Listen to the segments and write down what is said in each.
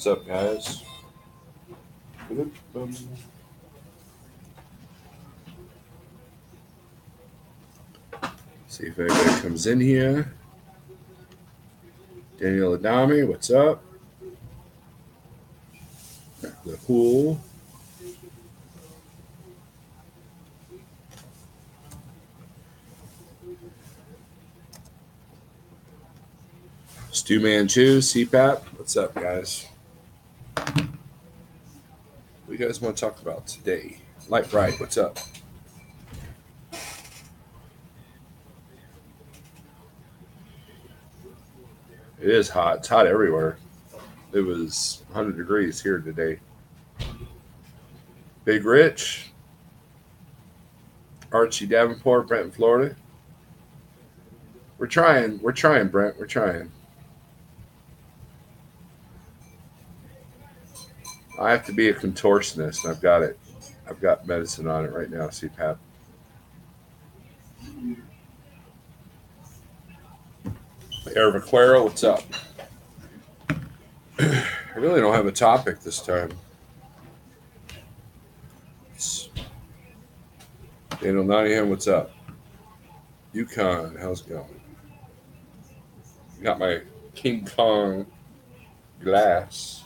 What's up, guys? See if anybody comes in here. Daniel Adami, what's up? The Pool. Stu Manchu, CPAP. What's up, guys? What do you guys want to talk about today? Light Bright, what's up? It is hot. It's hot everywhere. It was 100 degrees here today. Big Rich, Archie Davenport, Brent, Florida. We're trying, Brent. We're trying. I have to be a contortionist, and I've got it. I've got medicine on it right now, CPAP. Eric Aquero, what's up? I really don't have a topic this time. Daniel Nottingham, what's up? Yukon, how's it going? Got my King Kong glass.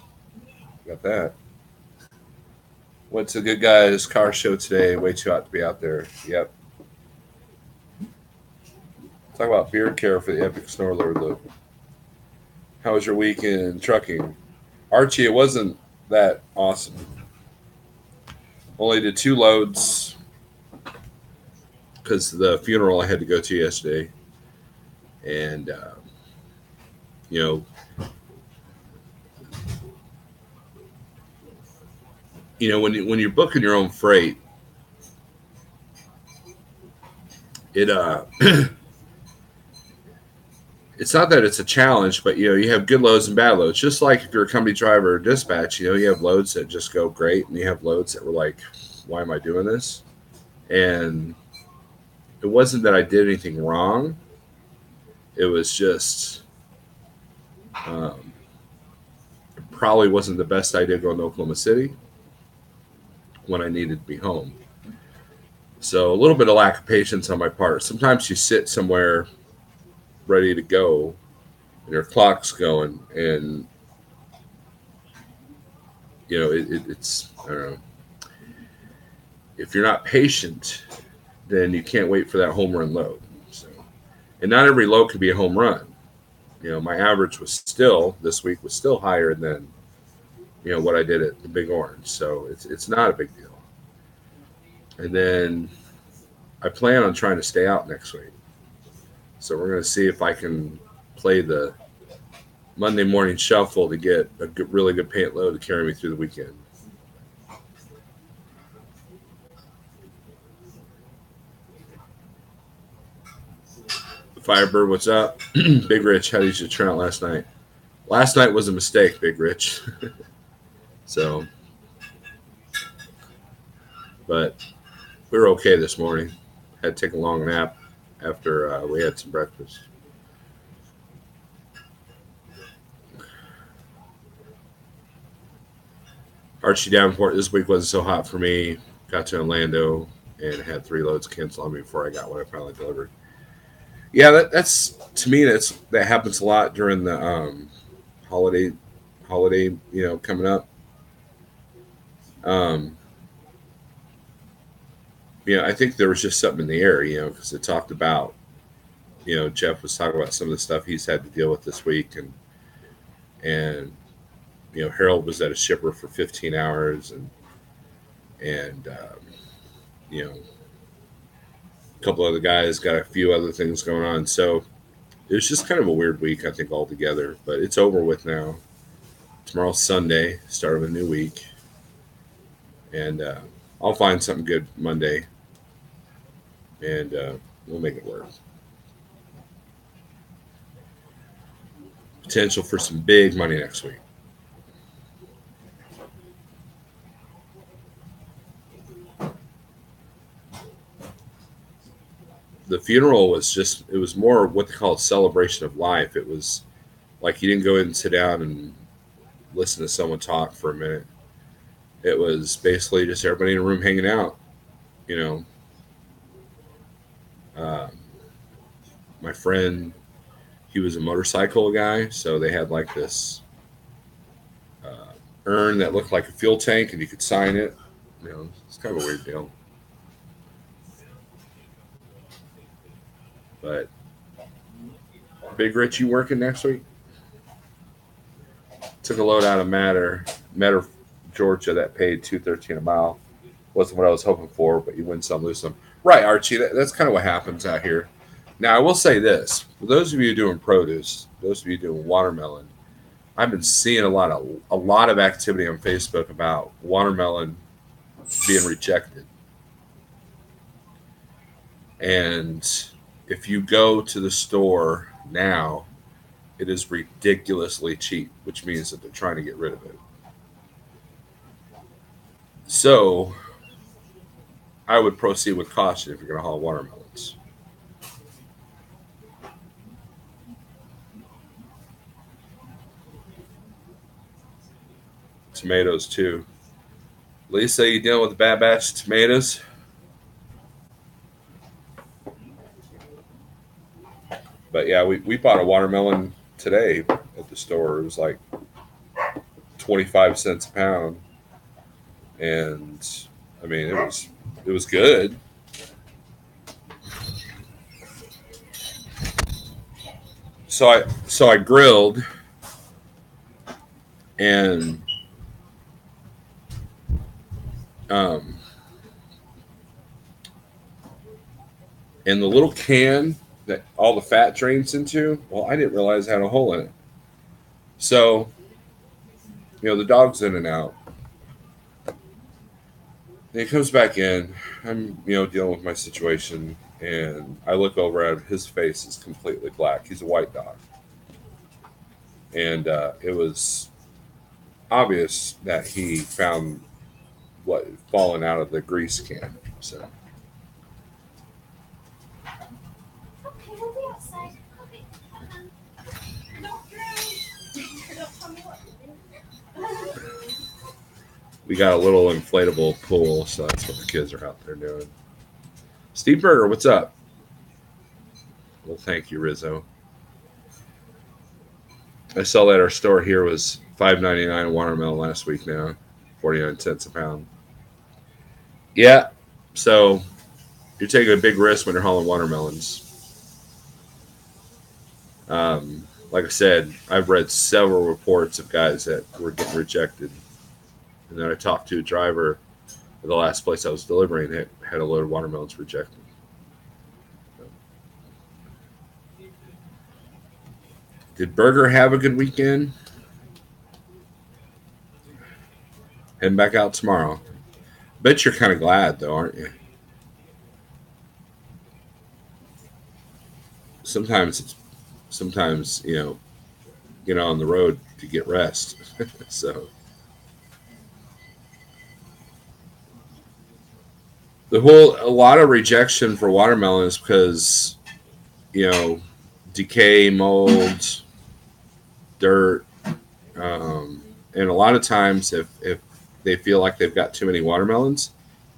Got that. Went to Good Guys car show today. Way too hot to be out there. Yep. Talk about beard care for the Epic Snorlord look. How was your week in trucking? Archie, it wasn't that awesome. Only did 2 loads because the funeral I had to go to yesterday. And, when you're booking your own freight, it it's not that it's a challenge, but you have good loads and bad loads. Just like if you're a company driver or dispatch, you have loads that just go great, and you have loads that were like, why am I doing this? And it wasn't that I did anything wrong. It was just it probably wasn't the best idea going to Oklahoma City when I needed to be home. So a little bit of lack of patience on my part. Sometimes you sit somewhere ready to go and your clock's going, and it's I don't know. If you're not patient, then you can't wait for that home run load. So, and not every load can be a home run. My average was still this week was still higher than what I did at the Big Orange. So it's not a big deal. And then I plan on trying to stay out next week. So we're going to see if I can play the Monday morning shuffle to get a really good paint load to carry me through the weekend. Firebird, what's up? Big Rich, how did you turn out last night? Last night was a mistake, Big Rich. So, but we were okay this morning. Had to take a long nap after we had some breakfast. Archie Davenport, this week wasn't so hot for me. Got to Orlando and had 3 loads canceled on me before I got what I finally delivered. Yeah, that's to me that happens a lot during the holiday, coming up. I think there was just something in the air, because it talked about, Jeff was talking about some of the stuff he's had to deal with this week, and Harold was at a shipper for 15 hours, and a couple other guys got a few other things going on. So it was just kind of a weird week, I think, altogether. But it's over with now. Tomorrow's Sunday, start of a new week. And I'll find something good Monday. And we'll make it work. Potential for some big money next week. The funeral was it was more what they call a celebration of life. It was like you didn't go in and sit down and listen to someone talk for a minute. It was basically just everybody in a room hanging out. You know, uh, my friend, he was a motorcycle guy, so they had like this uh, urn that looked like a fuel tank, and you could sign it. You know, it's kind of a weird deal. But Big Rich, you working next week? Took a load out of Matter, Georgia that paid $2.13 a mile. Wasn't what I was hoping for, but you win some, lose some. Right, Archie. That's kind of what happens out here. Now, I will say this: for those of you doing produce, those of you doing watermelon, I've been seeing a lot of activity on Facebook about watermelon being rejected. And if you go to the store now, it is ridiculously cheap, which means that they're trying to get rid of it. So I would proceed with caution if you're going to haul watermelons. Tomatoes too. Lisa, you dealing with a bad batch of tomatoes? But yeah, we bought a watermelon today at the store. It was like 25 cents a pound, and I mean it was good. So I grilled, and um and the little can that all the fat drains into, well, I didn't realize it had a hole in it. So, the dog's in and out. And he comes back in. I'm, dealing with my situation, and I look over at him. His face is completely black. He's a white dog, and it was obvious that he found what had fallen out of the grease can. So, Okay, we'll be outside. Okay. Don't drown. Don't tell me what to do. we got a little inflatable pool, so that's what the kids are out there doing. Steve Berger, what's up? Well, thank you, Rizzo. I saw that our store here was $5.99 watermelon last week now, 49 cents a pound. Yeah, so you're taking a big risk when you're hauling watermelons. Like I said, I've read several reports of guys that were getting rejected. And then I talked to a driver at the last place I was delivering that had a load of watermelons rejected. Did Berger have a good weekend? Heading back out tomorrow. Bet you're kind of glad, though, aren't you? Sometimes, get on the road to get rest. So a lot of rejection for watermelons because, you know, decay, mold, dirt, and a lot of times if they feel like they've got too many watermelons,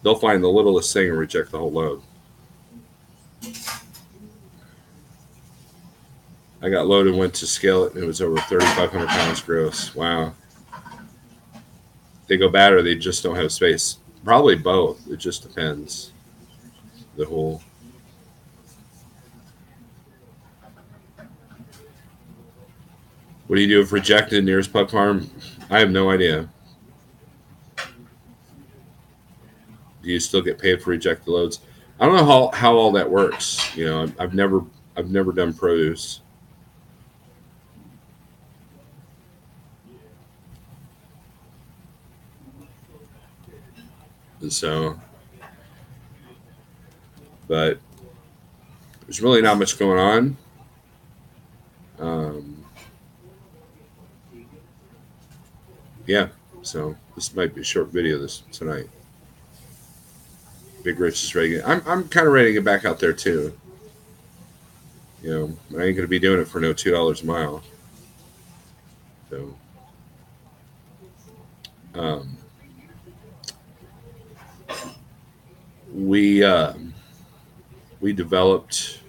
they'll find the littlest thing and reject the whole load. I got loaded, went to scale it, and it was over 3,500 pounds gross. Wow. They go bad or they just don't have space. Probably both. It just depends. The whole. What do you do if rejected nearest Puck Farm? I have no idea. Do you still get paid for rejected loads? I don't know how all that works. You know, I've never done produce. And so, but there's really not much going on. Um, yeah, so this might be a short video this tonight. Big Rich is ready. I'm kind of ready to get back out there too. You know, I ain't gonna be doing it for no $2 a mile. So, Um, we we developed.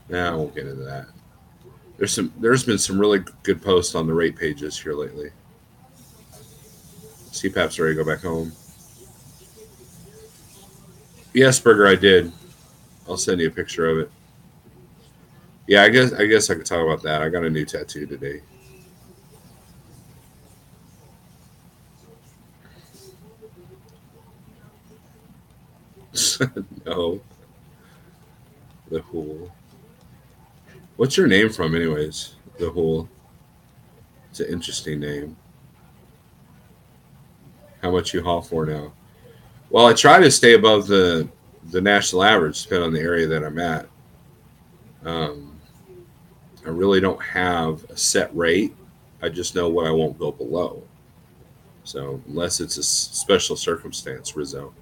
Nah, I won't get into that. There's been some really good posts on the rate pages here lately. CPAP's ready to go back home. Yes, Burger, I did. I'll send you a picture of it. Yeah, I guess I could talk about that. I got a new tattoo today. No, the Hool. What's your name from, anyways? The Hool. It's an interesting name. How much you haul for now? Well, I try to stay above the national average, depending on the area that I'm at. Um, I really don't have a set rate. I just know what I won't go below. So unless it's a special circumstance, Rizzo.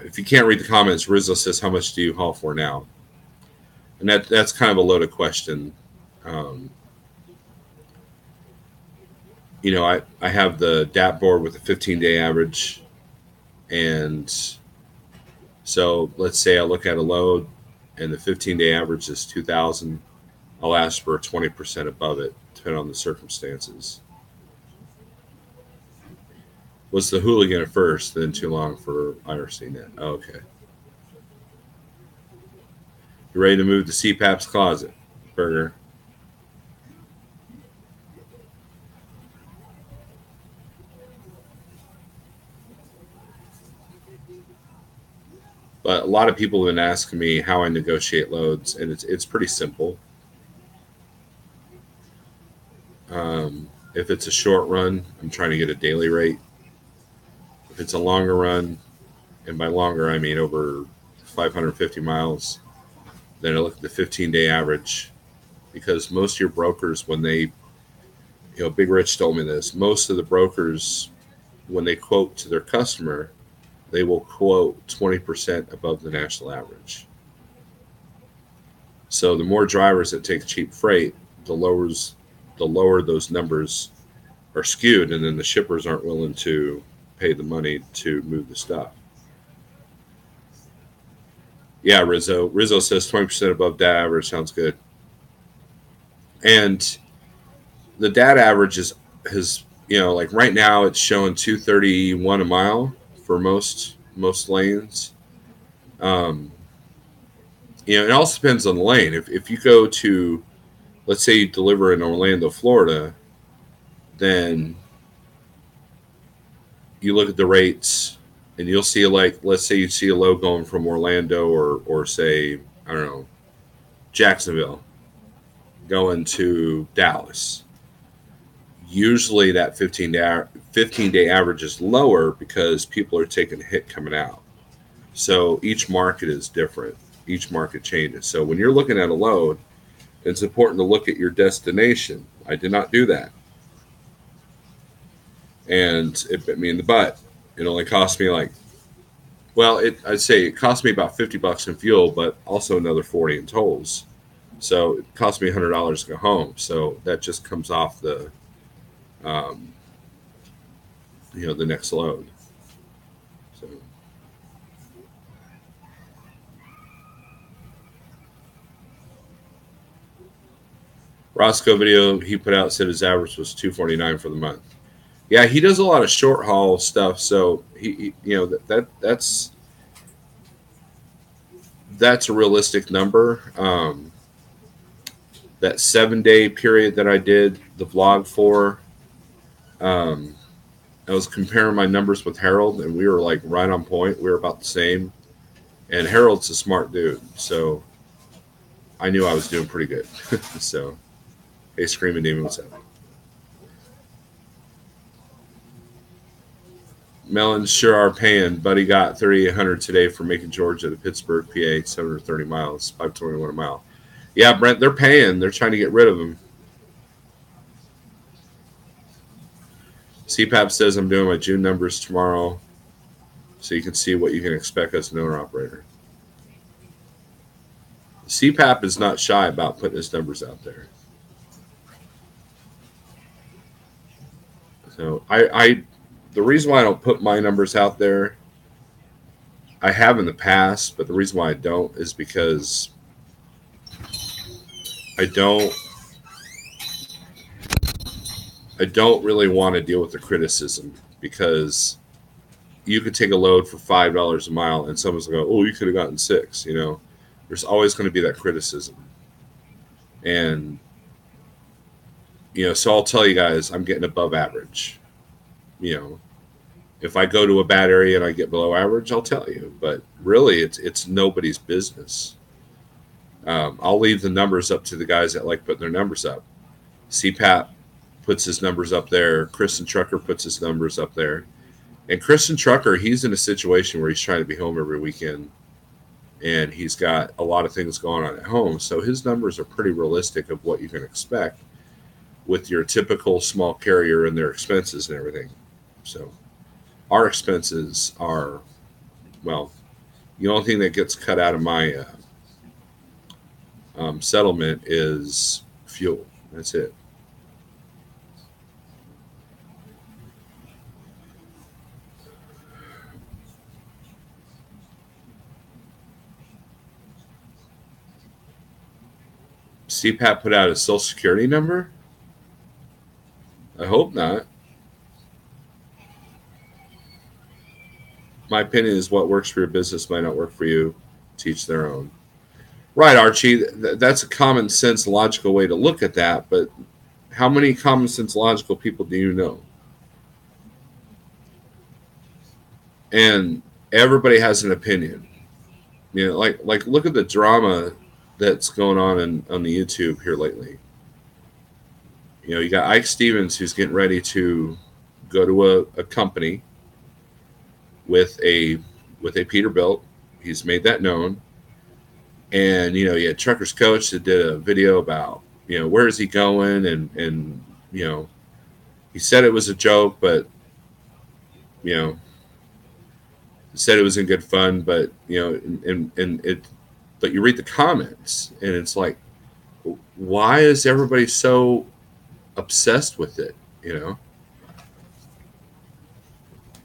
If you can't read the comments, Rizzo says, "How much do you haul for now?" And that's kind of a loaded question. Um, I have the DAP board with a 15-day average, and so let's say I look at a load, and the 15-day average is 2,000. I'll ask for 20% above it, depending on the circumstances. Was the hooligan at first, then too long for IRC net? Oh, okay. You ready to move to CPAP's closet, Burger? But a lot of people have been asking me how I negotiate loads, and it's pretty simple. If it's a short run, I'm trying to get a daily rate. If it's a longer run, and by longer I mean over 550 miles, then I look at the 15-day average, because most of your brokers, when they, Big Rich told me this, most of the brokers, when they quote to their customer, they will quote 20% above the national average. So the more drivers that take cheap freight, the lower those numbers are skewed, and then the shippers aren't willing to pay the money to move the stuff. Yeah, Rizzo. Rizzo says 20% above data average sounds good. And the data average has like right now it's showing 231 a mile for most lanes. Um, it also depends on the lane. If you go to, let's say you deliver in Orlando, Florida, then you look at the rates and you'll see, like, let's say you see a load going from Orlando or say, I don't know, Jacksonville going to Dallas. Usually that 15-day average is lower because people are taking a hit coming out. So each market is different. Each market changes. So when you're looking at a load, it's important to look at your destination. I did not do that. And it bit me in the butt. It only cost me like, well, I'd say it cost me about $50 in fuel, but also another 40 in tolls. So it cost me $100 to go home. So that just comes off um, the next load. So Roscoe video he put out said his average was 249 for the month. Yeah, he does a lot of short haul stuff, so he that's a realistic number. That 7 day period that I did the vlog for, um, I was comparing my numbers with Harold, and we were like right on point. We were about the same, and Harold's a smart dude, so I knew I was doing pretty good. So, hey, Screaming Demon, what's up? Melons sure are paying. Buddy got 3,800 today for making Georgia to Pittsburgh, PA, 730 miles, 521 a mile. Yeah, Brent, they're paying. They're trying to get rid of them. CPAP says I'm doing my June numbers tomorrow, so you can see what you can expect as an owner operator. CPAP is not shy about putting his numbers out there. So the reason why I don't put my numbers out there, I have in the past, but the reason why I don't is because I don't I don't really want to deal with the criticism, because you could take a load for $5 a mile and someone's going to go, oh, you could have gotten 6. There's always going to be that criticism. And so I'll tell you guys, I'm getting above average. If I go to a bad area and I get below average, I'll tell you. But really, it's nobody's business. I'll leave the numbers up to the guys that like putting their numbers up. CPAP puts his numbers up there. Kristen Trucker puts his numbers up there. And Kristen Trucker, he's in a situation where he's trying to be home every weekend, and he's got a lot of things going on at home. So his numbers are pretty realistic of what you can expect with your typical small carrier and their expenses and everything. So our expenses are, well, the only thing that gets cut out of my settlement is fuel. That's it. CPAP put out a social security number? I hope not. My opinion is what works for your business might not work for you. Teach their own. Right, Archie. That's a common sense, logical way to look at that. But how many common sense, logical people do you know? And everybody has an opinion. Like look at the drama that's going on the YouTube here lately. You got Ike Stevens, who's getting ready to go to a company with a Peterbilt. He's made that known. And you had Trucker's Coach that did a video about where is he going, and he said it was a joke, but he said it was in good fun, but but you read the comments and it's like, why is everybody so obsessed with it?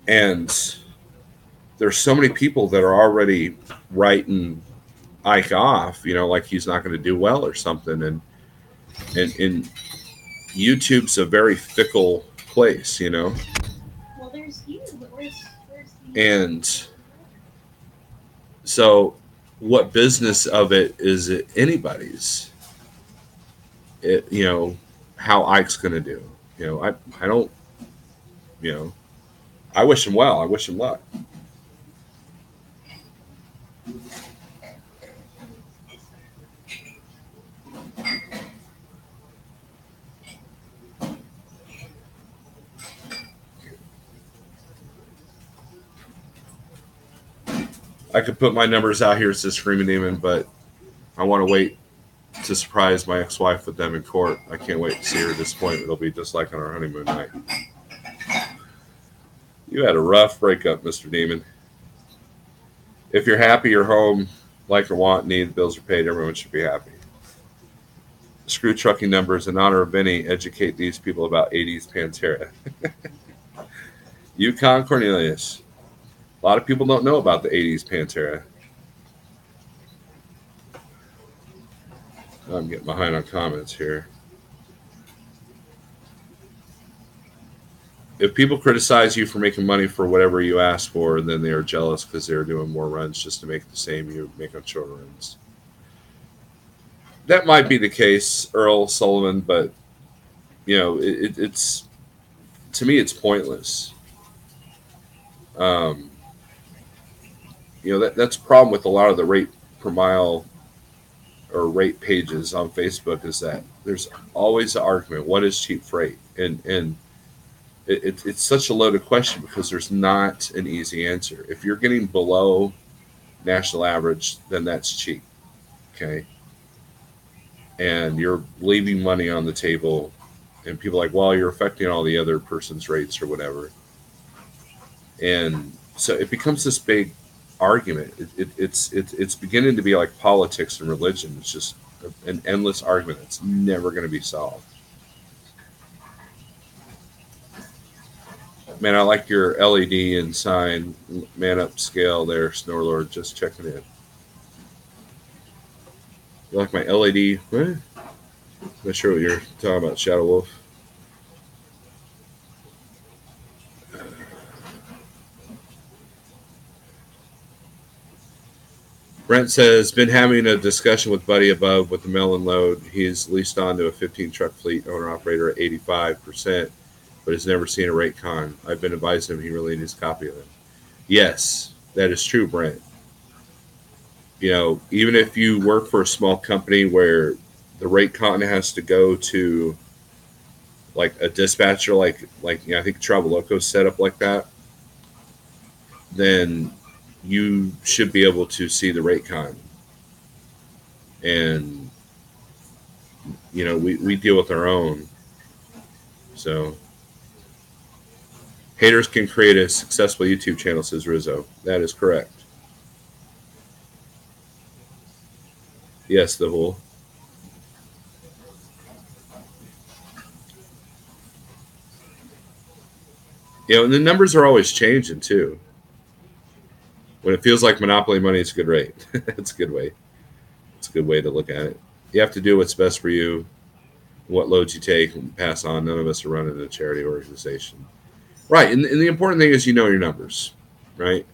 And there's so many people that are already writing Ike off, like he's not going to do well or something. And YouTube's a very fickle place, Well, there's you, but where's you? And so what business of it is it anybody's? How Ike's going to do. I don't, I wish him well. I wish him luck. I could put my numbers out here as a Screaming Demon, but I want to wait to surprise my ex-wife with them in court. I can't wait to see her disappointment. It'll be just like on our honeymoon night. You had a rough breakup, Mr. Demon. If you're happy, you're home, like or want, need, bills are paid, everyone should be happy. Screw trucking numbers. In honor of Benny, educate these people about 80s Pantera. Yukon Cornelius. A lot of people don't know about the 80s Pantera. I'm getting behind on comments here. If people criticize you for making money for whatever you asked for, then they are jealous because they're doing more runs just to make the same you make on shorter runs. That might be the case, Earl Sullivan, but it's to me it's pointless. That's a problem with a lot of the rate per mile or rate pages on Facebook, is that there's always an argument. What is cheap freight? And it's such a loaded question because there's not an easy answer. If you're getting below national average, then that's cheap. Okay. And you're leaving money on the table, and people are like, well, you're affecting all the other person's rates or whatever. And so it becomes this big argument. It's beginning to be like politics and religion. It's just an endless argument. It's never going to be solved. Man, I like your LED and sign, man up scale there, Snorlord. Just checking in. You like my LED? What? Not sure what you're talking about, Shadow Wolf. Brent says, been having a discussion with Buddy above with the melon load. He's leased on to a 15 truck fleet owner operator at 85%, but has never seen a rate con. I've been advising him he really needs a copy of them. Yes, that is true, Brent. You know, even if you work for a small company where the rate con has to go to like a dispatcher, like you know, I think Travel Loco's set up like that, then you should be able to see the rate con. And you know, we deal with our own. So haters can create a successful YouTube channel, says Rizzo. That is correct. Yes, the whole. You know, and the numbers are always changing too. When it feels like monopoly money, it's a good rate. It's a good way. It's a good way to look at it. You have to do what's best for you, what loads you take and pass on. None of us are running a charity organization. Right. And the important thing is you know your numbers, right?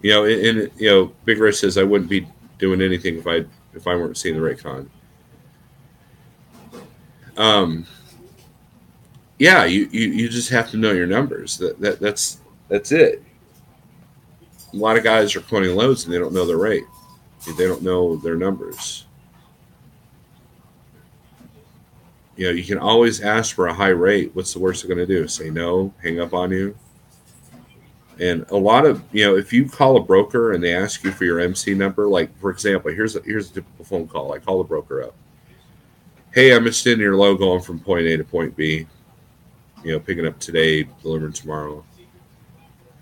You know, and you know, Big Rich says I wouldn't be doing anything if I weren't seeing the rate con. Um, yeah, you just have to know your numbers. That's it. A lot of guys are quoting loads and they don't know their rate. They don't know their numbers. You know, you can always ask for a high rate. What's the worst they're going to do? Say no, hang up on you. And a lot of, you know, if you call a broker and they ask you for your MC number, like for example, here's a typical phone call. I call the broker up. Hey, I'm interested in your load going from point A to point B. You know, picking up today, delivering tomorrow.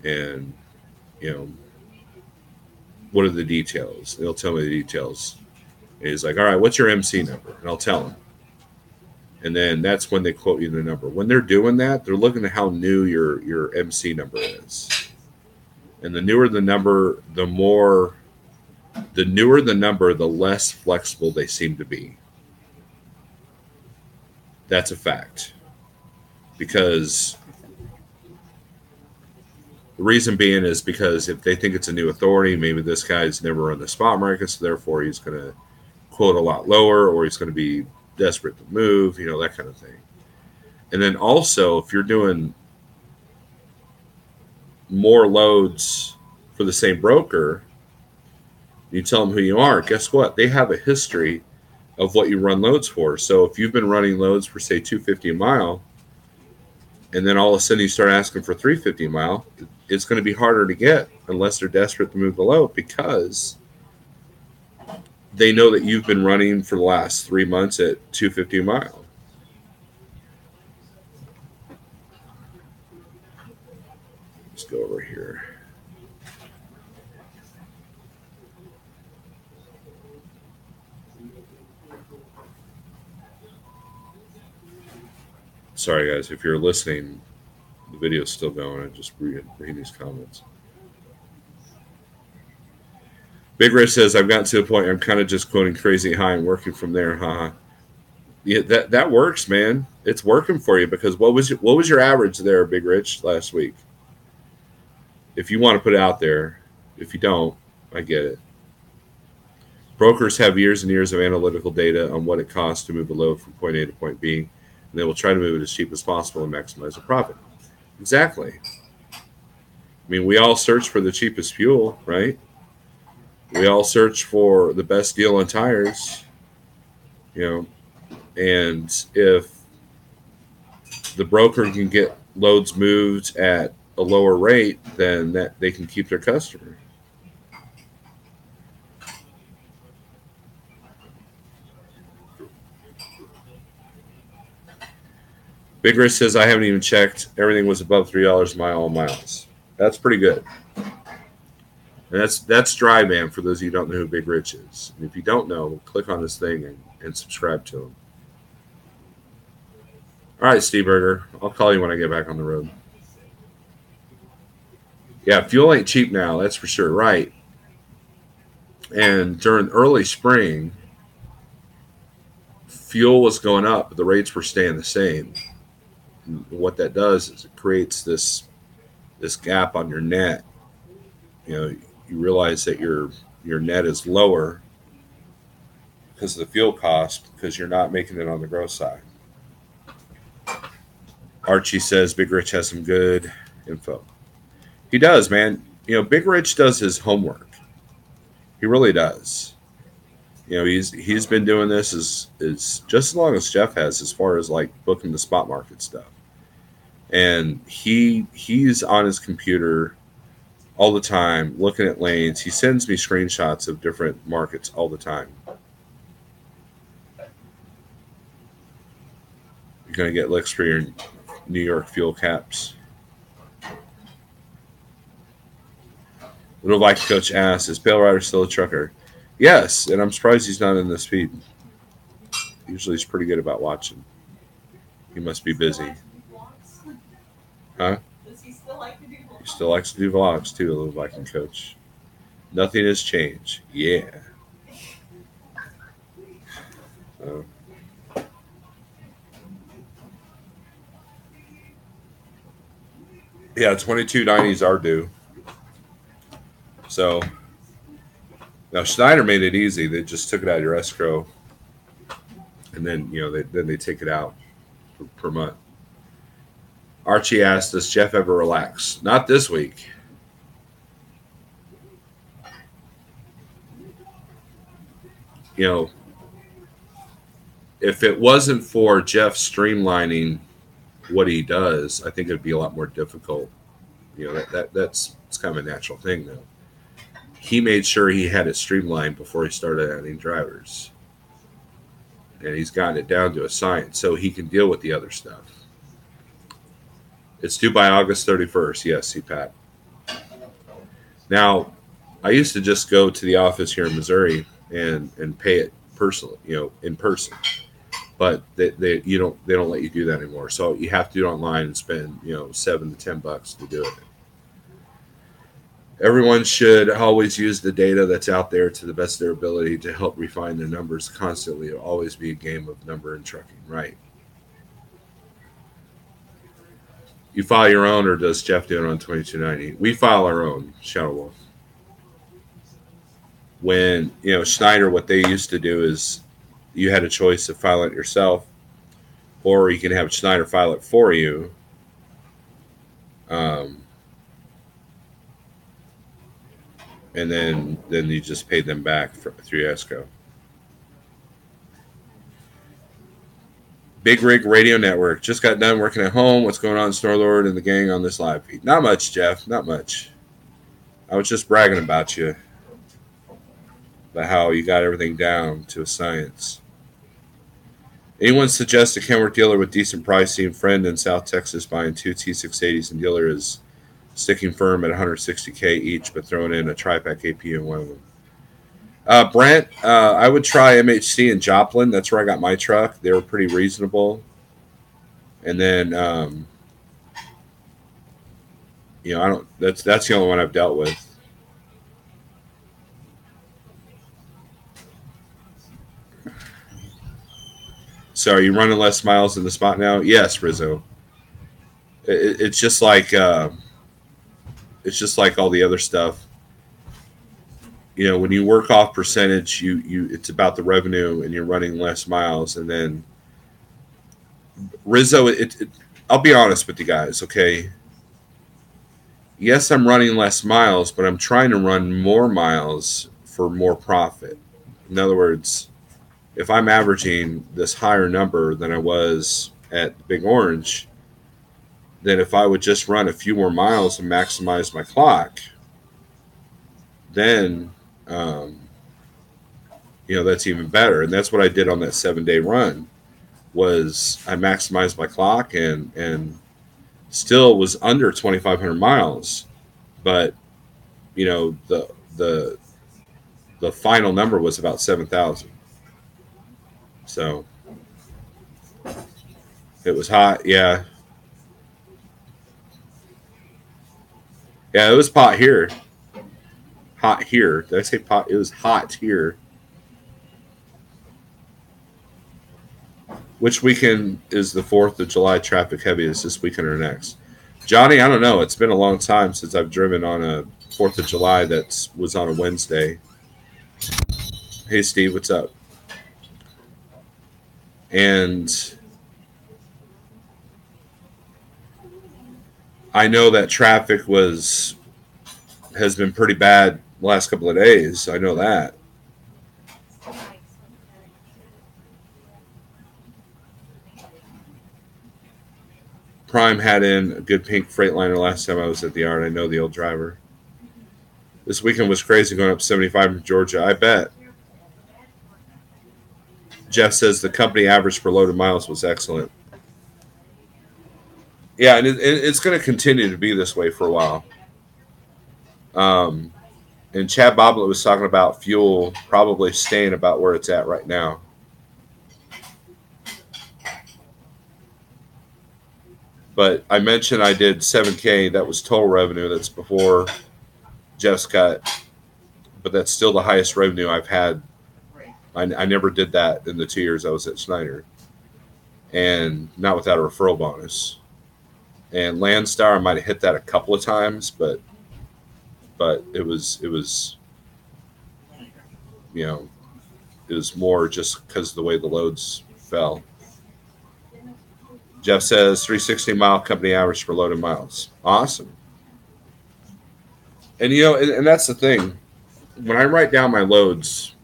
And, you know, what are the details? They'll tell me the details. And he's like, all right, what's your MC number? And I'll tell him. And then that's when they quote you the number. When they're doing that, they're looking at how new your MC number is. And the newer the number, the newer the number, the less flexible they seem to be. That's a fact. Because the reason being is because if they think it's a new authority, maybe this guy's never run the spot market, so therefore he's going to quote a lot lower, or he's going to be desperate to move, you know, that kind of thing. And then also, if you're doing more loads for the same broker, you tell them who you are. Guess what? They have a history of what you run loads for. So if you've been running loads for say 250 a mile, and then all of a sudden you start asking for 350 a mile, it's going to be harder to get unless they're desperate to move the load, because they know that you've been running for the last 3 months at 250 a mile. Let's go over here. Sorry, guys, if you're listening, the video's still going. I just read these comments. Big Ray says, I've gotten to a point I'm kind of just quoting crazy high and working from there. Haha. Yeah, that works, man. It's working for you, because what was your average there, Big Rich, last week? If you want to put it out there. If you don't, I get it. Brokers have years and years of analytical data on what it costs to move a load from point A to point B, and they will try to move it as cheap as possible and maximize the profit. Exactly. I mean, we all search for the cheapest fuel, right? We all search for the best deal on tires, you know, and if the broker can get loads moved at a lower rate, then that they can keep their customer. Big Risk says, I haven't even checked. Everything was above $3 a mile on miles. That's pretty good. And that's Dry Man for those of you who don't know who Big Rich is. And if you don't know, click on this thing and subscribe to him. All right, Steve Berger. I'll call you when I get back on the road. Yeah, fuel ain't cheap now, that's for sure. Right. And during early spring, fuel was going up, but the rates were staying the same. And what that does is it creates this gap on your net. You realize that your net is lower because of the fuel cost because you're not making it on the growth side. Archie says Big Rich has some good info. He does, man. Big Rich does his homework. He really does. He's been doing this is just as long as Jeff has, as far as like booking the spot market stuff. And he's on his computer all the time looking at lanes. He sends me screenshots of different markets all the time. You're gonna get licks for your New York fuel caps. Little Viking coach asks, is Pale Rider still a trucker? Yes, and I'm surprised he's not in this feed. Usually he's pretty good about watching. He must be busy. Huh? Does he still like to do vlogs? He still likes to do vlogs too, Little Viking coach. Nothing has changed. Yeah. Yeah, 2290s are due. So now Schneider made it easy. They just took it out of your escrow, and then they take it out per month. Archie asked, "Does Jeff ever relax?" Not this week. If it wasn't for Jeff streamlining what he does, I think it'd be a lot more difficult. That's kind of a natural thing, though. He made sure he had it streamlined before he started adding drivers. And he's gotten it down to a science so he can deal with the other stuff. It's due by August 31st. Yes, CPAT. Now, I used to just go to the office here in Missouri and pay it personally, in person. But they don't let you do that anymore. So you have to do it online and spend $7 to $10 to do it. Everyone should always use the data that's out there to the best of their ability to help refine their numbers constantly. It'll always be a game of number and trucking, right? You file your own, or does Jeff do it on 2290? We file our own, Shadow Wolf. When, Schneider, what they used to do is you had a choice of filing it yourself, or you can have Schneider file it for you. And then you just pay them back through escrow. Big Rig Radio Network. Just got done working at home. What's going on, Snorlord and the gang on this live feed? Not much, Jeff. Not much. I was just bragging about you. About how you got everything down to a science. Anyone suggest a Kenworth dealer with decent pricing? Friend in South Texas buying two T680s, and dealer is sticking firm at $160K each, but throwing in a tri-pack AP in one of them. Brent, I would try MHC in Joplin. That's where I got my truck. They were pretty reasonable. And then, I don't. That's the only one I've dealt with. So, are you running less miles in the spot now? Yes, Rizzo. It's just like all the other stuff. When you work off percentage, it's about the revenue, and you're running less miles. And then Rizzo, I'll be honest with you guys, okay? Yes, I'm running less miles, but I'm trying to run more miles for more profit. In other words, if I'm averaging this higher number than I was at Big Orange, then if I would just run a few more miles and maximize my clock, then that's even better. And that's what I did on that 7-day run. Was I maximized my clock and still was under 2,500 miles, but the the final number was about 7,000. So it was hot. Yeah, yeah, it was pot here. Hot here. Did I say pot? It was hot here. Which weekend is the 4th of July traffic heaviest, this weekend or next? Johnny, I don't know. It's been a long time since I've driven on a 4th of July that was on a Wednesday. Hey, Steve, what's up? And I know that traffic has been pretty bad the last couple of days. I know that. Prime had in a good pink Freightliner last time I was at the yard. I know the old driver. This weekend was crazy going up 75 from Georgia. I bet. Jeff says the company average per loaded miles was excellent. Yeah, and it's going to continue to be this way for a while. And Chad Boblet was talking about fuel probably staying about where it's at right now. But I mentioned I did 7K. That was total revenue. That's before Jeff's cut. But that's still the highest revenue I've had. I never did that in the 2 years I was at Schneider. And not without a referral bonus. And Landstar, I might have hit that a couple of times, but it was you know, it was more just because of the way the loads fell. Jeff says 360-mile company average per loaded miles. Awesome. And you know, and that's the thing. When I write down my loads,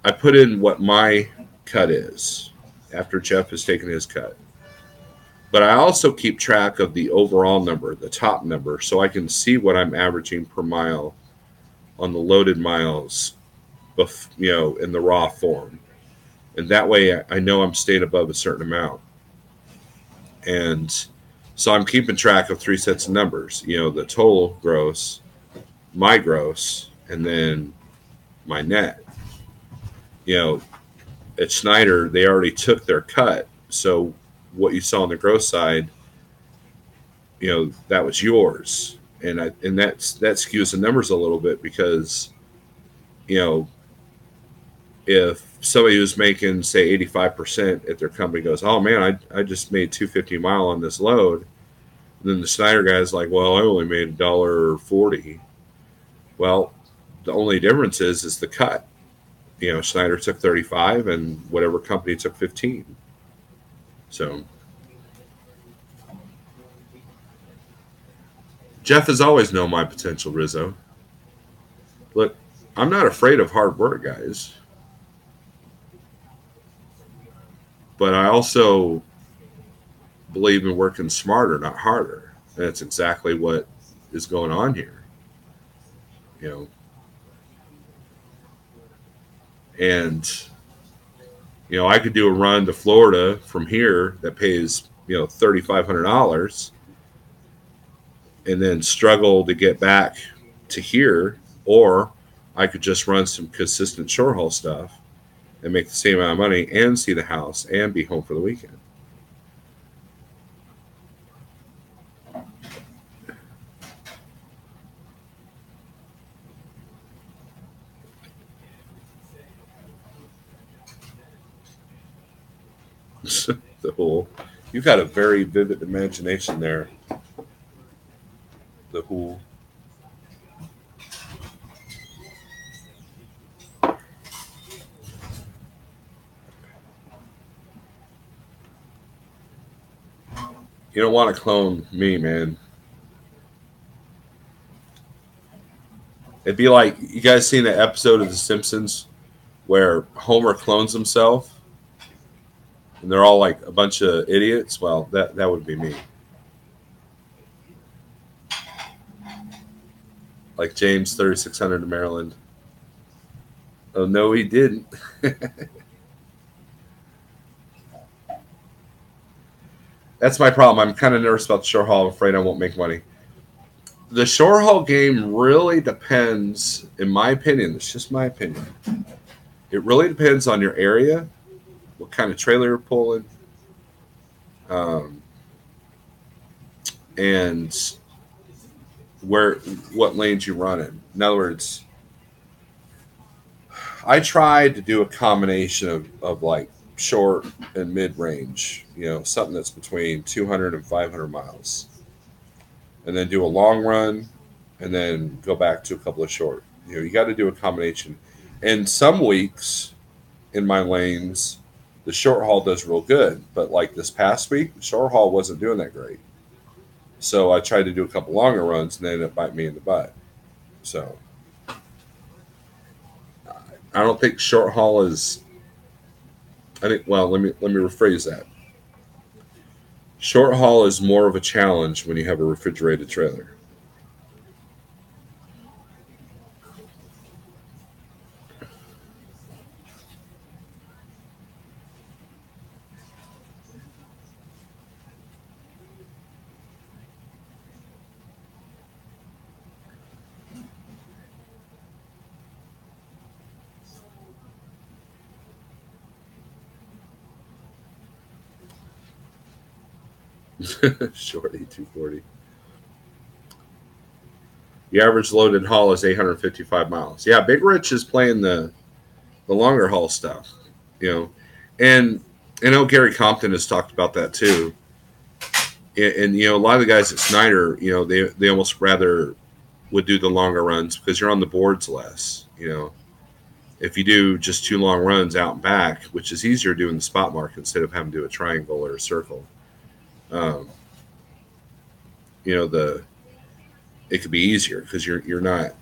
I put in what my cut is after Jeff has taken his cut. But I also keep track of the overall number, the top number, so I can see what I'm averaging per mile on the loaded miles, you know, in the raw form. And that way I know I'm staying above a certain amount. And so I'm keeping track of 3 sets of numbers, you know, the total gross, my gross, and then my net. You know, at Schneider, they already took their cut. So what you saw on the gross side, you know, that was yours. And that skews the numbers a little bit because, you know, if somebody who's making say 85% at their company goes, oh man, I just made $250 a mile on this load, and then the Schneider guy's like, well, I only made $1.40. Well, the only difference is the cut. You know, Schneider took 35 and whatever company took 15. So Jeff has always known my potential, Rizzo. Look, I'm not afraid of hard work, guys. But I also believe in working smarter, not harder. And that's exactly what is going on here. You know. And, you know, I could do a run to Florida from here that pays, you know, $3,500 and then struggle to get back to here. Or I could just run some consistent short haul stuff and make the same amount of money and see the house and be home for the weekend. The whole, you've got a very vivid imagination there. The whole. You don't want to clone me, man. It'd be like, you guys seen the episode of The Simpsons where Homer clones himself and they're all like a bunch of idiots? Well, that would be me. Like James 3600 to Maryland. Oh, no, he didn't. That's my problem. I'm kind of nervous about the short haul. I'm afraid I won't make money. The short haul game really depends, in my opinion. It's just my opinion. It really depends on your area, what kind of trailer you're pulling, um, and where what lanes you run in. In other words, I tried to do a combination of like short and mid range, something that's between 200 and 500 miles, and then do a long run, and then go back to a couple of short. You got to do a combination. And some weeks in my lanes, the short haul does real good, but like this past week, the short haul wasn't doing that great. So I tried to do a couple longer runs, and they ended up biting me in the butt. So I don't think short haul is. I think. Well, let me rephrase that. Short haul is more of a challenge when you have a refrigerated trailer. Short 8240. The average loaded haul is 855 miles. Yeah, Big Rich is playing the longer haul stuff, you know, and I know Gary Compton has talked about that too. And a lot of the guys at Snyder, they almost rather would do the longer runs because you're on the boards less. If you do just two long runs out and back, which is easier doing the spot mark instead of having to do a triangle or a circle, um, the it could be easier because you're not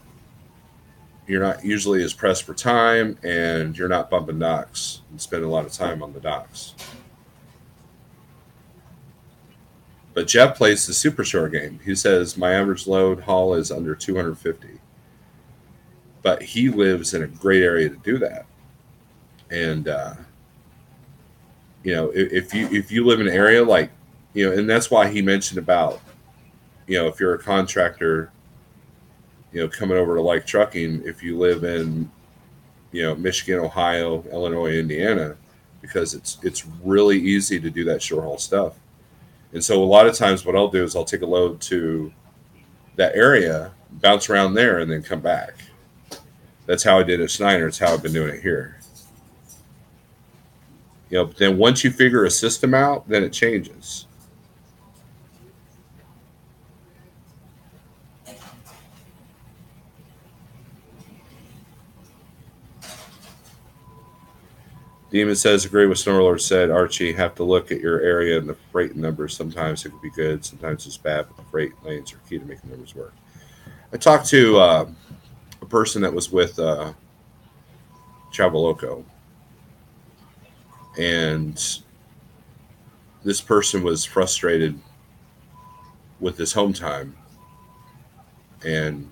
usually as pressed for time, and you're not bumping docks and spending a lot of time on the docks. But Jeff plays the super short game. He says my average load haul is under 250, but he lives in a great area to do that. And if you live in an area like, and that's why he mentioned about, if you're a contractor, coming over to like trucking, if you live in, Michigan, Ohio, Illinois, Indiana, because it's really easy to do that short haul stuff. And so a lot of times what I'll do is I'll take a load to that area, bounce around there, and then come back. That's how I did at Snyder. It's how I've been doing it here. But then once you figure a system out, then it changes. Demon says, agree with Snorlord said, Archie, have to look at your area and the freight numbers. Sometimes it could be good, sometimes it's bad, but the freight lanes are key to making numbers work. I talked to a person that was with Traveloco, and this person was frustrated with his home time, and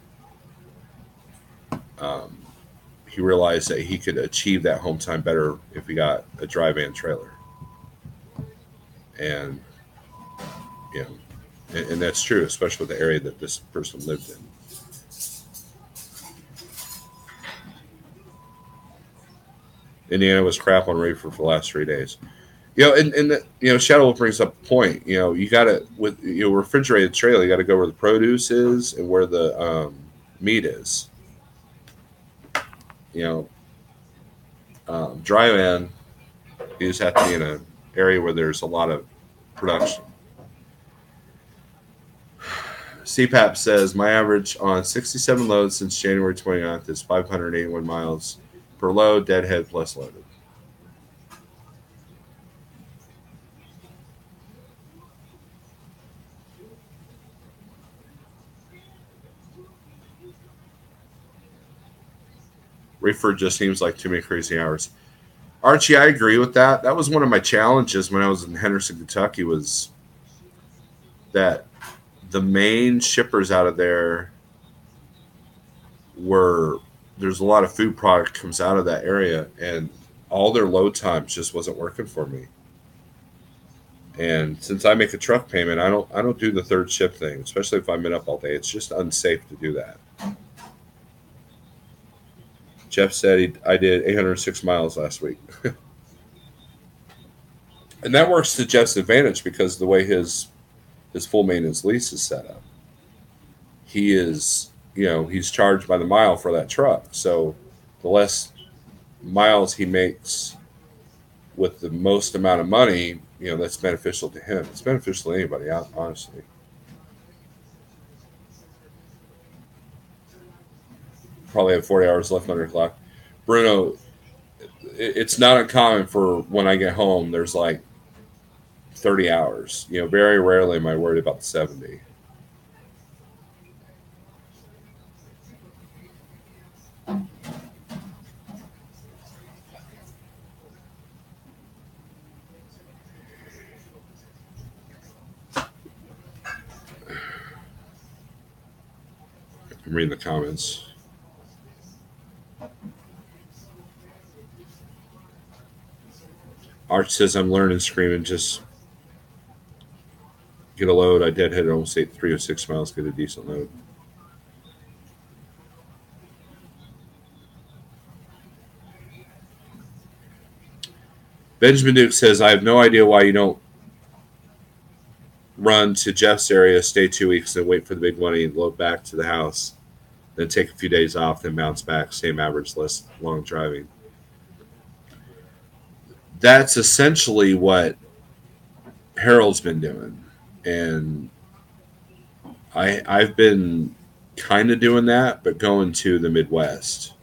um, he realized that he could achieve that home time better if he got a dry van trailer. And and that's true, especially with the area that this person lived in. Indiana was crap on reefer for the last 3 days. Shadow brings up a point. You got to, with refrigerated trailer, you got to go where the produce is and where the meat is. Dry van, you just have to be in an area where there's a lot of production. CPAP says my average on 67 loads since January 29th is 581 miles per load, deadhead plus loaded. Reefer just seems like too many crazy hours. Archie, I agree with that. That was one of my challenges when I was in Henderson, Kentucky, was that the main shippers out of there were, there's a lot of food product comes out of that area, and all their load times just wasn't working for me. And since I make a truck payment, I don't do the third shift thing, especially if I'm in up all day. It's just unsafe to do that. Jeff said I did 806 miles last week. And that works to Jeff's advantage because of the way his full maintenance lease is set up. He is, he's charged by the mile for that truck. So the less miles he makes with the most amount of money, that's beneficial to him. It's beneficial to anybody, honestly. Probably have 40 hours left on your clock. Bruno, it's not uncommon for when I get home, there's like 30 hours. Very rarely am I worried about the 70. I'm reading the comments. Arch says I'm learning screaming. Just get a load. I deadheaded almost 306 miles. Get a decent load. Benjamin Duke says I have no idea why you don't run to Jeff's area, stay 2 weeks, and wait for the big money and load back to the house. Then take a few days off, then bounce back. Same average, less long driving. That's essentially what Harold's been doing, and I've been kind of doing that, but going to the Midwest.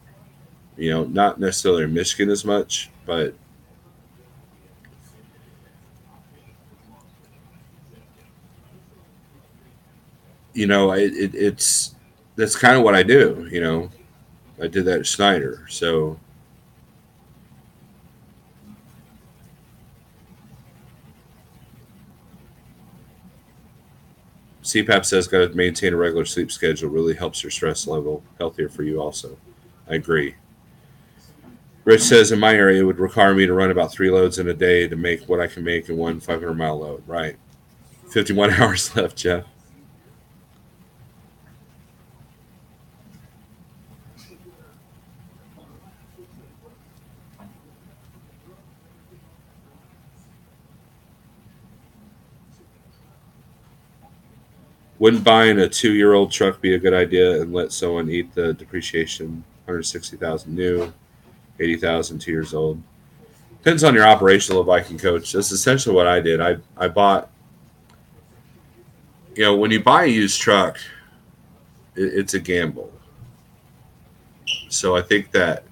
Not necessarily in Michigan as much, but it's that's kind of what I do. I did that at Schneider, so CPAP says got to maintain a regular sleep schedule. Really helps your stress level. Healthier for you also. I agree. Rich says in my area it would require me to run about 3 loads in a day to make what I can make in one 500-mile load. Right. 51 hours left, Jeff. Wouldn't buying a 2-year-old truck be a good idea and let someone eat the depreciation? 160,000 new, 80,000 2 years old. Depends on your operational Viking coach. That's essentially what I did. I bought. When you buy a used truck, it's a gamble. So I think that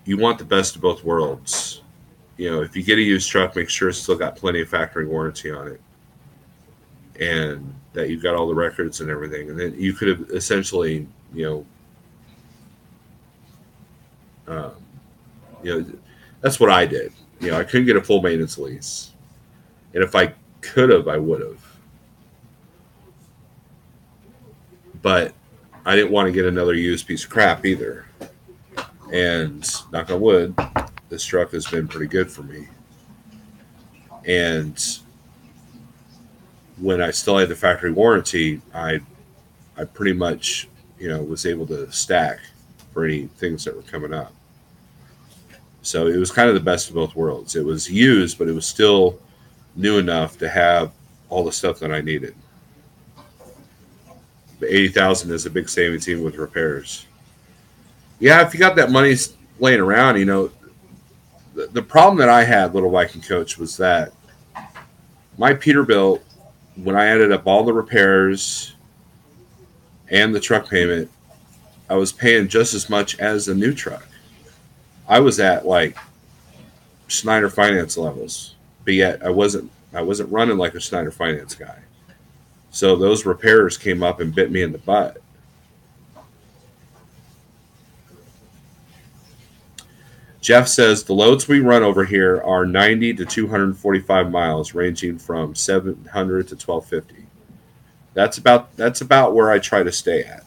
you want the best of both worlds. If you get a used truck, make sure it's still got plenty of factory warranty on it, and that you've got all the records and everything. And then you could have essentially, um, that's what I did. I couldn't get a full maintenance lease, and if I could have, I would have. But I didn't want to get another used piece of crap either. And knock on wood, this truck has been pretty good for me. And when I still had the factory warranty, I pretty much, was able to stack for any things that were coming up. So it was kind of the best of both worlds. It was used, but it was still new enough to have all the stuff that I needed. The 80,000 is a big savings even with repairs. Yeah, if you got that money laying around, the problem that I had, Little Viking Coach, was that my Peterbilt, when I added up all the repairs and the truck payment, I was paying just as much as a new truck. I was at like Schneider Finance levels, but yet I wasn't running like a Schneider Finance guy. So those repairs came up and bit me in the butt. Jeff says the loads we run over here are 90 to 245 miles, ranging from 700 to 1250. That's about where I try to stay at.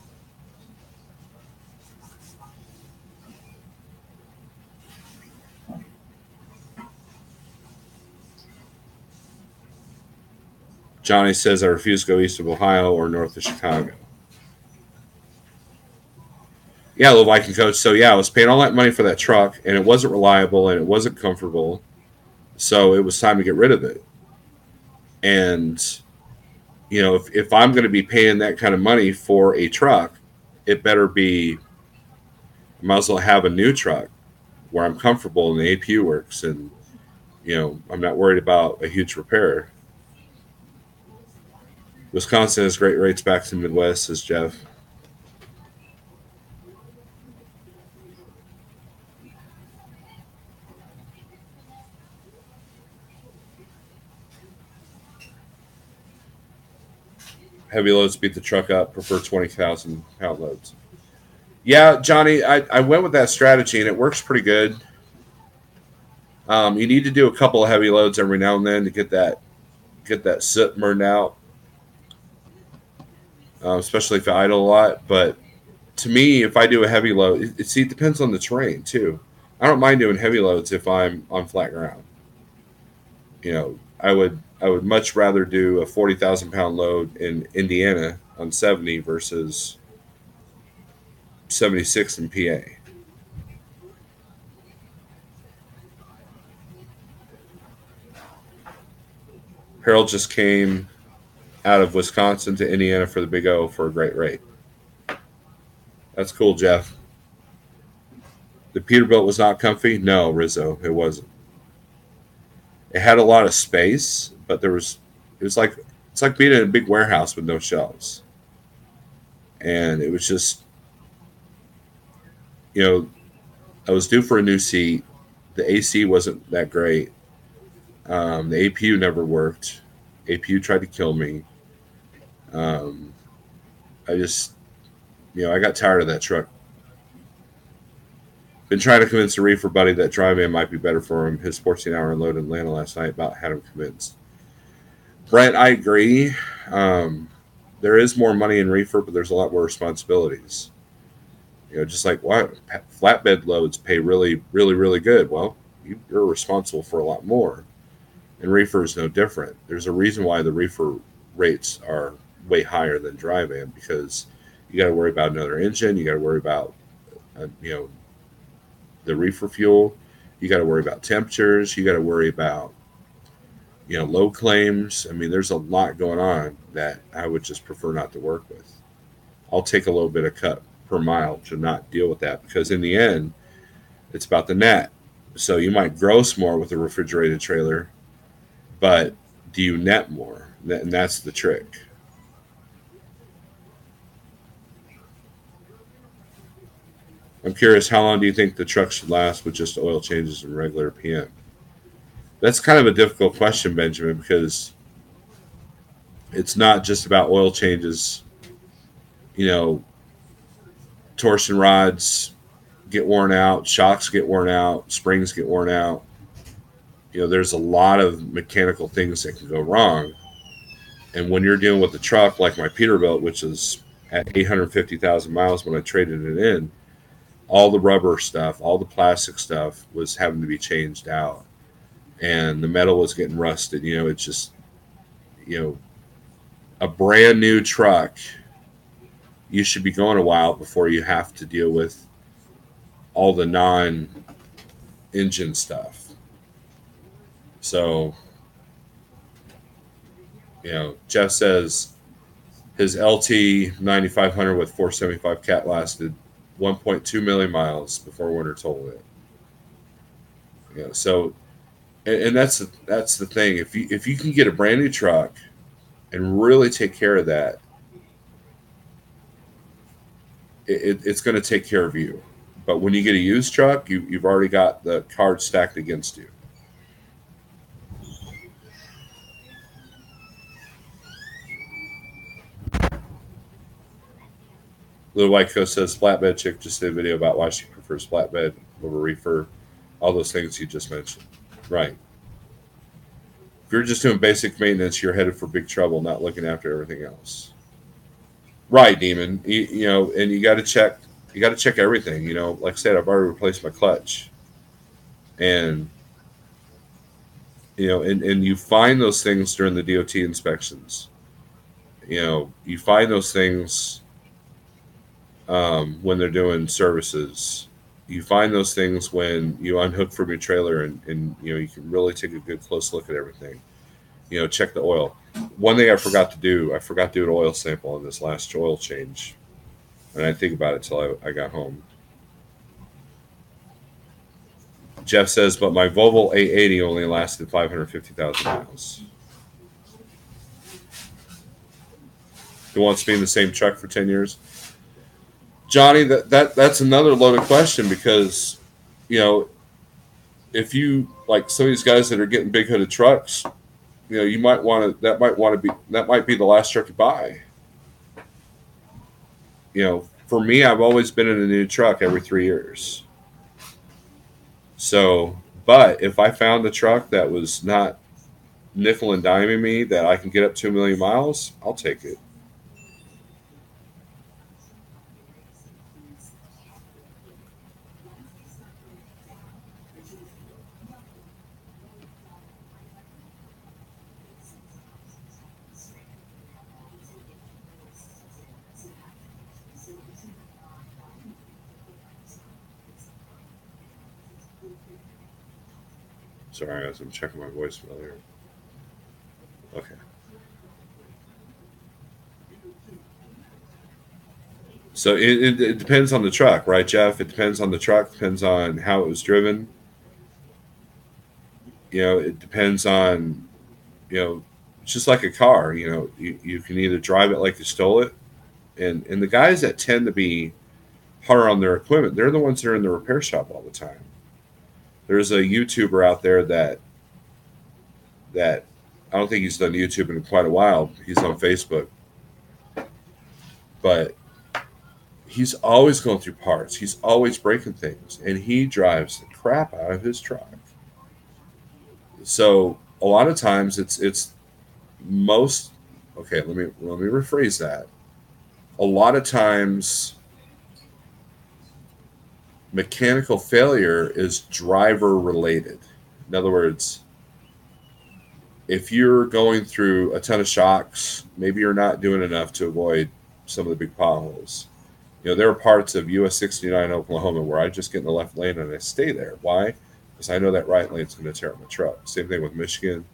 Johnny says, I refuse to go east of Ohio or north of Chicago. Yeah, little Viking coach. So, yeah, I was paying all that money for that truck, and it wasn't reliable and it wasn't comfortable. So, it was time to get rid of it. And, if I'm going to be paying that kind of money for a truck, it better be, I might as well have a new truck where I'm comfortable and the APU works, and I'm not worried about a huge repair. Wisconsin has great rates back to the Midwest, says Jeff. Heavy loads beat the truck up. Prefer 20,000-pound loads. Yeah, Johnny, I went with that strategy, and it works pretty good. You need to do a couple of heavy loads every now and then to get that soot burned out, especially if I idle a lot. But to me, if I do a heavy load, it depends on the terrain too. I don't mind doing heavy loads if I'm on flat ground. I would much rather do a 40,000-pound load in Indiana on 70 versus 76 in PA. Harold just came out of Wisconsin to Indiana for the Big O for a great rate. That's cool, Jeff. The Peterbilt was not comfy? No, Rizzo, it wasn't. It had a lot of space, but it's like being in a big warehouse with no shelves. And it was just, I was due for a new seat. The AC wasn't that great. The APU never worked. APU tried to kill me. I just, I got tired of that truck. Been trying to convince a reefer buddy that Dryman might be better for him. His 14-hour unload in Atlanta last night about had him convinced. Brent, I agree. There is more money in reefer, but there's a lot more responsibilities. Just like what flatbed loads pay really, really, really good. Well, you're responsible for a lot more. And reefer is no different. There's a reason why the reefer rates are way higher than dry van, because you got to worry about another engine. You got to worry about, the reefer fuel. You got to worry about temperatures. You got to worry about, load claims. I mean, there's a lot going on that I would just prefer not to work with. I'll take a little bit of cut per mile to not deal with that, because in the end, it's about the net. So you might gross more with a refrigerated trailer, but do you net more? And that's the trick. I'm curious, how long do you think the truck should last with just oil changes and regular PM? That's kind of a difficult question, Benjamin, because it's not just about oil changes. Torsion rods get worn out, shocks get worn out, springs get worn out. There's a lot of mechanical things that can go wrong. And when you're dealing with a truck like my Peterbilt, which is at 850,000 miles when I traded it in, all the rubber stuff, all the plastic stuff was having to be changed out. And the metal was getting rusted. It's just, a brand new truck, you should be going a while before you have to deal with all the non-engine stuff. So, Jeff says his LT 9500 with 475 cat lasted 1.2 million miles before winter totaled it. So, and that's the thing. If you can get a brand new truck and really take care of that, it's going to take care of you. But when you get a used truck, you've already got the cards stacked against you. Little White Coast says flatbed chick just did a video about why she prefers flatbed over reefer. All those things you just mentioned. Right. If you're just doing basic maintenance, you're headed for big trouble, not looking after everything else. Right, Demon. And you got to check. You got to check everything. Like I said, I've already replaced my clutch, and And you find those things during the DOT inspections. You find those things when they're doing services. You find those things when you unhook from your trailer and you can really take a good close look at everything. Check the oil. One thing I forgot to do, an oil sample on this last oil change. And I didn't think about it till I got home. Jeff says, but my Volvo 880 only lasted 550,000 miles. He wants me in the same truck for 10 years. Johnny, that's another loaded question because, if you like some of these guys that are getting big hooded trucks, you might want to. That might be the last truck you buy. For me, I've always been in a new truck every 3 years. So, but if I found a truck that was not nickel and diming me, that I can get up to 1,000,000 miles, I'll take it. Sorry, I'm checking my voicemail here. Okay. So it depends on the truck, right, Jeff? It depends on the truck, depends on how it was driven. It depends on, just like a car, you can either drive it like you stole it. And the guys that tend to be harder on their equipment, they're the ones that are in the repair shop all the time. There's a YouTuber out there that I don't think he's done YouTube in quite a while. He's on Facebook. But he's always going through parts. He's always breaking things. And he drives the crap out of his truck. So a lot of times it's most okay, let me rephrase that. A lot of times mechanical failure is driver related. In other words, if you're going through a ton of shocks, maybe you're not doing enough to avoid some of the big potholes. There are parts of US 69 Oklahoma where I just get in the left lane and I stay there. Why? Because I know that right lane's going to tear up my truck. Same thing with Michigan.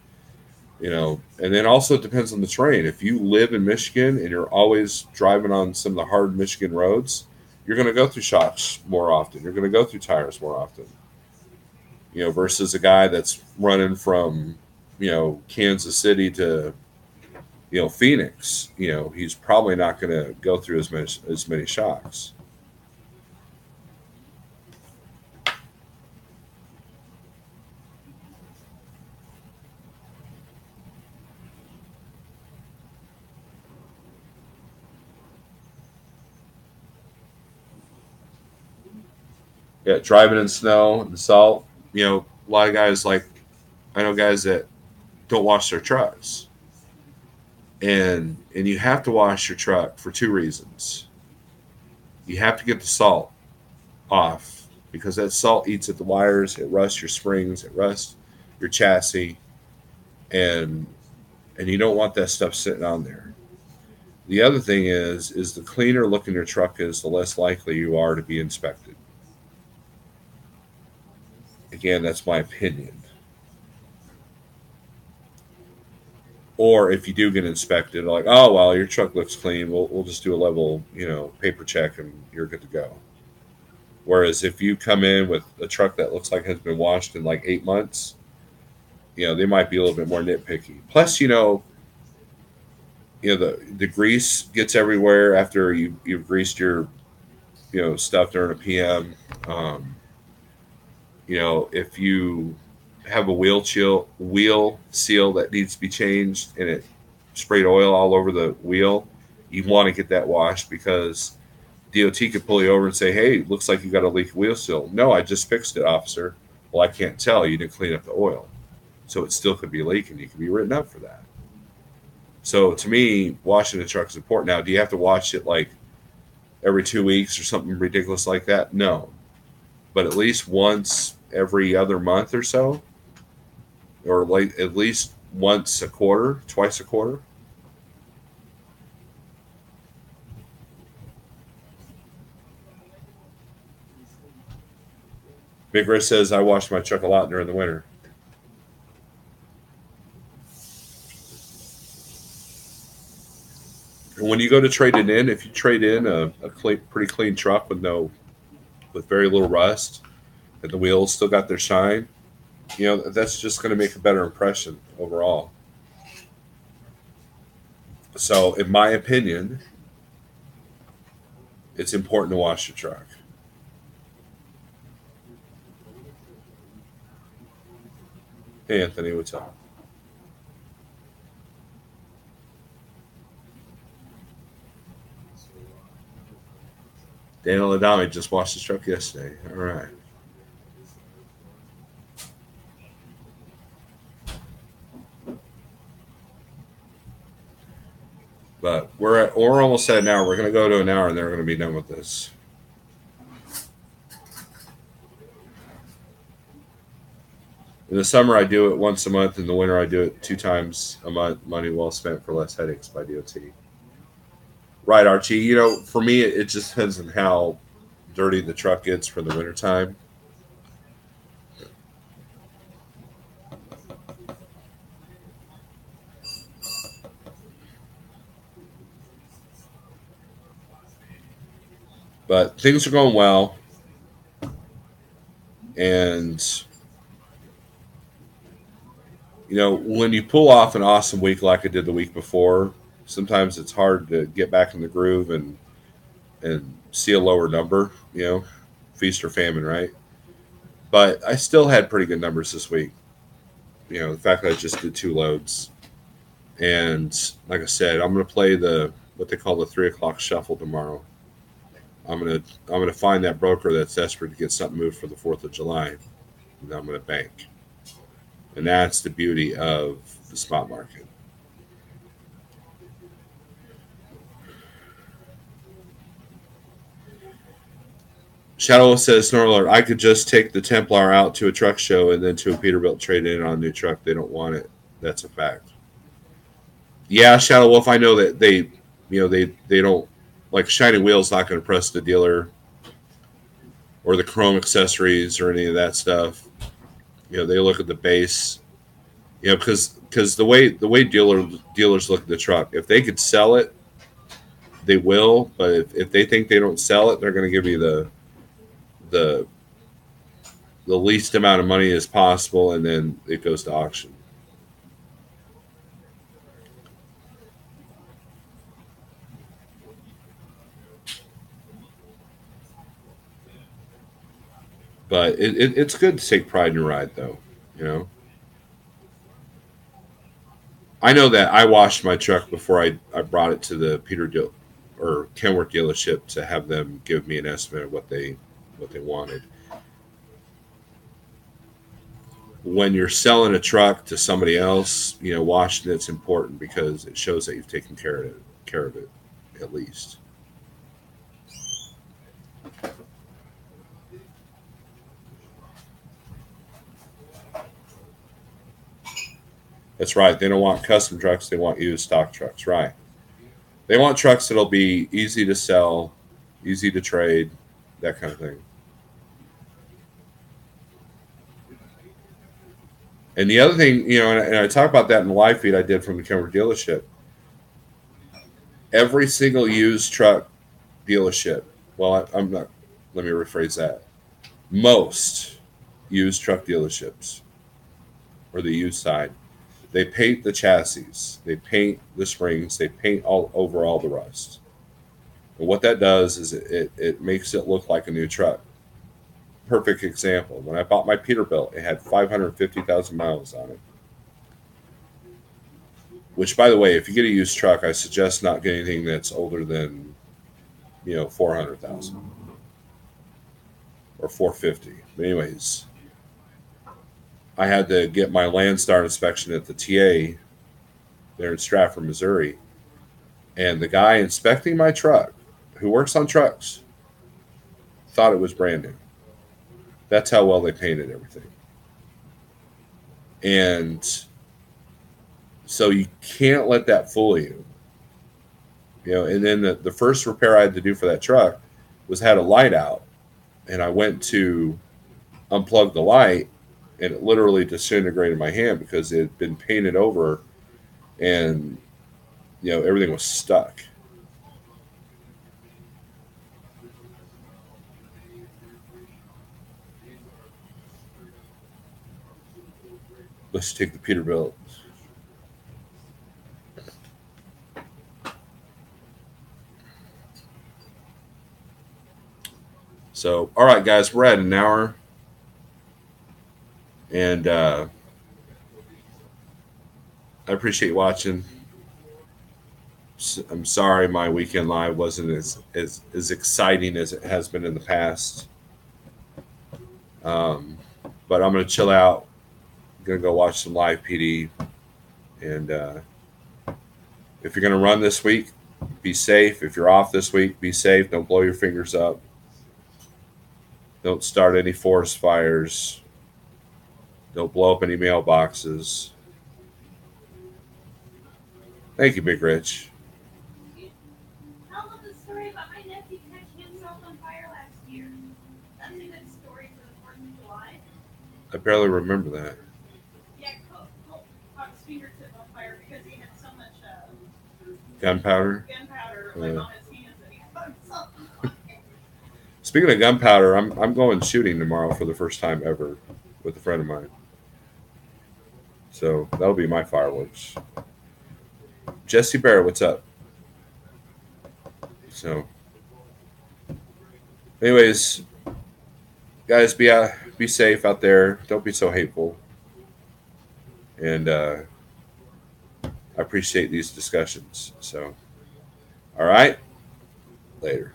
And then also it depends on the terrain. If you live in Michigan and you're always driving on some of the hard Michigan roads, you're going to go through shocks more often. You're going to go through tires more often. Versus a guy that's running from, Kansas City to, Phoenix. He's probably not going to go through as many shocks. Yeah, driving in snow and salt. A lot of guys I know guys that don't wash their trucks, and you have to wash your truck for two reasons. You have to get the salt off because that salt eats at the wires. It rusts your springs. It rusts your chassis, and you don't want that stuff sitting on there. The other thing is the cleaner looking your truck is, the less likely you are to be inspected. Again, that's my opinion. Or if you do get inspected, like, oh well, your truck looks clean. We'll just do a level, paper check, and you're good to go. Whereas if you come in with a truck that looks like has been washed in like 8 months, they might be a little bit more nitpicky. Plus, the grease gets everywhere after you've greased your stuff during a PM. If you have a wheel seal that needs to be changed and it sprayed oil all over the wheel, you want to get that washed because DOT could pull you over and say, hey, looks like you got a leak wheel seal. No, I just fixed it, officer. Well, I can't tell. You didn't clean up the oil. So it still could be leaking. You could be written up for that. So to me, washing the truck is important. Now, do you have to wash it like every 2 weeks or something ridiculous like that? No. But at least once every other month or so, or like at least once a quarter, twice a quarter. Big Rich says I wash my truck a lot during the winter. And when you go to trade it in, if you trade in a pretty clean truck with very little rust, and the wheels still got their shine, that's just going to make a better impression overall. So, in my opinion, it's important to wash your truck. Hey, Anthony, what's up? Daniel Adami just washed his truck yesterday. All right. But we're almost at an hour. We're going to go to an hour, and then we're going to be done with this. In the summer, I do it once a month. In the winter, I do it 2 times a month. Money well spent for less headaches by DOT. Right, Archie. For me, it just depends on how dirty the truck gets for the wintertime. But things are going well. And, when you pull off an awesome week like I did the week before, sometimes it's hard to get back in the groove and see a lower number, feast or famine, right? But I still had pretty good numbers this week. The fact that I just did 2 loads. And like I said, I'm going to play what they call the 3 o'clock shuffle tomorrow. I'm gonna find that broker that's desperate to get something moved for the 4th of July, and I'm gonna bank. And that's the beauty of the spot market. Shadow says, Snorler, I could just take the Templar out to a truck show and then to a Peterbilt trade in on a new truck. They don't want it. That's a fact. Yeah, Shadow Wolf, I know that they don't, like, shiny wheels not going to press the dealer or the chrome accessories or any of that stuff. They look at the base. Because the way dealers look at the truck, if they could sell it, they will. But if they think they don't sell it, they're going to give you the least amount of money as possible, and then it goes to auction. But it's good to take pride in your ride, though. I know that I washed my truck before I brought it to the or Kenworth dealership to have them give me an estimate of what they wanted. When you're selling a truck to somebody else, washing it's important because it shows that you've taken care of it at least. That's right. They don't want custom trucks. They want used stock trucks. Right. They want trucks that'll be easy to sell, easy to trade, that kind of thing. And the other thing, and I talk about that in the live feed I did from the Kenworth dealership. Every single used truck dealership, well, I'm not, let me rephrase that. Most used truck dealerships, or the used side, they paint the chassis, they paint the springs, they paint all the rust. And what that does is it makes it look like a new truck. Perfect example. When I bought my Peterbilt, it had 550,000 miles on it. Which, by the way, if you get a used truck, I suggest not getting anything that's older than, 400,000 or 450. But anyways, I had to get my Landstar inspection at the TA there in Stratford, Missouri. And the guy inspecting my truck, who works on trucks, thought it was brand new. That's how well they painted everything. And so you can't let that fool you. And then the first repair I had to do for that truck was had a light out, and I went to unplug the light, and it literally disintegrated my hand because it had been painted over, and everything was stuck. Let's take the Peterbilt. So, all right, guys, we're at an hour. And I appreciate you watching. I'm sorry my weekend live wasn't as exciting as it has been in the past. But I'm going to chill out. I'm going to go watch some live PD. And if you're going to run this week, be safe. If you're off this week, be safe. Don't blow your fingers up. Don't start any forest fires. Don't blow up any mailboxes. Thank you, Big Rich. Tell them the story about my nephew catching himself on fire last year. That's a good story for the 4th of July. I barely remember that. Yeah, Colt caught his fingertip on fire because he had so much Gunpowder? gunpowder on his hands that he caught himself on fire. Speaking of gunpowder, I'm going shooting tomorrow for the first time ever with a friend of mine. So that'll be my fireworks. Jesse Barrett, what's up? So, anyways, guys, be safe out there. Don't be so hateful. And I appreciate these discussions. So, all right, later.